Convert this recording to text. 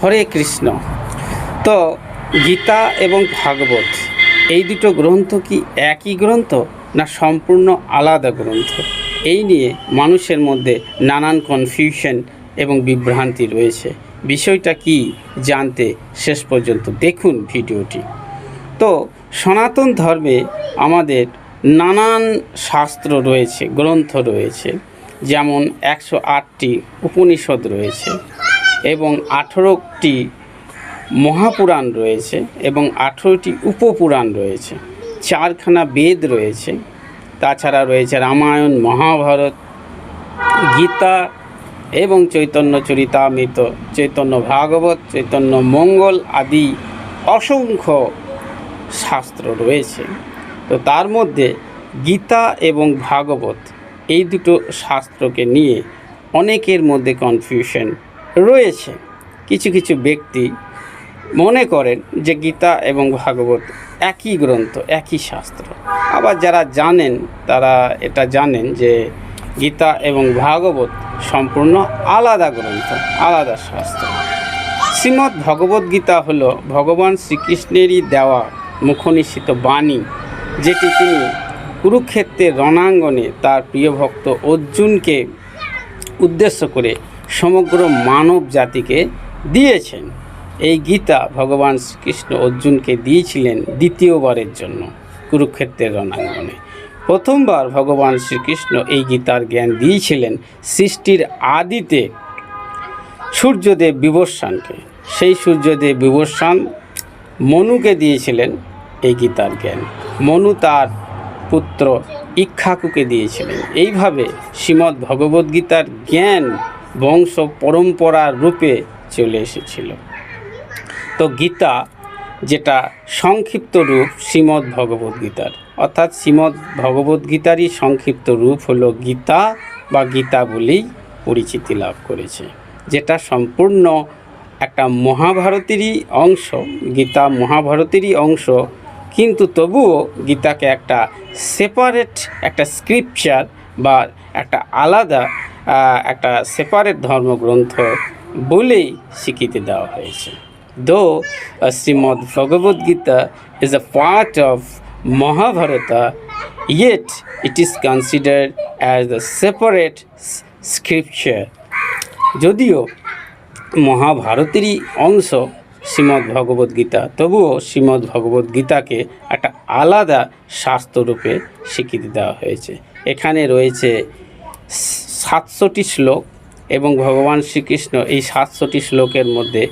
হরে কৃষ্ণ। তো গীতা এবং ভাগবত এই দুটো গ্রন্থ কি একই গ্রন্থ না সম্পূর্ণ আলাদা গ্রন্থ? এই নিয়ে মানুষের মধ্যে নানান কনফিউশন এবং বিভ্রান্তি রয়েছে। বিষয়টা কি জানতে শেষ পর্যন্ত দেখুন ভিডিওটি। তো সনাতন ধর্মে আমাদের নানান শাস্ত্র রয়েছে, গ্রন্থ রয়েছে, যেমন 108টি উপনিষদ রয়েছে এবং 18টি মহাপুরাণ রয়েছে এবং 18টি উপপুরাণ রয়েছে, 4খানা বেদ রয়েছে, তাছাড়া রয়েছে রামায়ণ, মহাভারত, গীতা এবং চৈতন্য চরিতামৃত, চৈতন্য ভাগবত, চৈতন্য মঙ্গল আদি অসংখ্য শাস্ত্র রয়েছে। তো তার মধ্যে গীতা এবং ভাগবত এই দুটো শাস্ত্রকে নিয়ে অনেকের মধ্যে কনফিউশন রয়েছে। কিছু কিছু ব্যক্তি মনে করেন যে গীতা এবং ভাগবত একই গ্রন্থ, একই শাস্ত্র। আবার যারা জানেন তারা এটা জানেন যে গীতা এবং ভাগবত সম্পূর্ণ আলাদা গ্রন্থ, আলাদা শাস্ত্র। শ্রীমদ্ ভগবদ্গীতা হলো ভগবান শ্রীকৃষ্ণেরই দেওয়া মুখনিসৃত বাণী, যেটি তিনি কুরুক্ষেত্রের রণাঙ্গনে তার প্রিয় ভক্ত অর্জুনকে উদ্দেশ্য করে সমগ্র মানব জাতিকে দিয়েছেন। এই গীতা ভগবান শ্রীকৃষ্ণ অর্জুনকে দিয়েছিলেন দ্বিতীয়বারের জন্য কুরুক্ষেত্রের রণাঙ্গনে। প্রথমবার ভগবান শ্রীকৃষ্ণ এই গীতার জ্ঞান দিয়েছিলেন সৃষ্টির আদিতে সূর্যদেব বিবস্বানকে। সেই সূর্যদেব বিবস্বান মনুকে দিয়েছিলেন এই গীতার জ্ঞান। মনু তার পুত্র ইক্ষ্বাকুকে দিয়েছিলেন। এইভাবে শ্রীমদ্ ভগবদ্গীতার জ্ঞান বংশ পরম্পরা রূপে চলে এসেছিল। তো গীতা যেটা সংক্ষিপ্ত রূপ শ্রীমদ্ ভগবদ্গীতার, অর্থাৎ শ্রীমদ্ ভগবদ্গীতারই সংক্ষিপ্ত রূপ হলো গীতা বা গীতা বলেই পরিচিতি লাভ করেছে, যেটা সম্পূর্ণ একটা মহাভারতেরই অংশ। গীতা মহাভারতেরই অংশ, কিন্তু তবুও গীতাকে একটা সেপারেট একটা স্ক্রিপচার বা একটা আলাদা একটা সেপারেট ধর্মগ্রন্থ বলেই স্বীকৃতি দেওয়া হয়েছে। Though Srimad Bhagavad Gita is a part of Mahabharata, yet it is considered as a separate scripture. যদিও মহাভারতেরই অংশ শ্রীমদ্ ভগবদ্গীতা, তবুও শ্রীমদ্ ভগবদ্গীতাকে একটা আলাদা শাস্ত্ররূপে স্বীকৃতি দেওয়া হয়েছে। এখানে রয়েছে 700টি শ্লোক এবং ভগবান শ্রীকৃষ্ণ এই 700টি শ্লোকের মধ্যে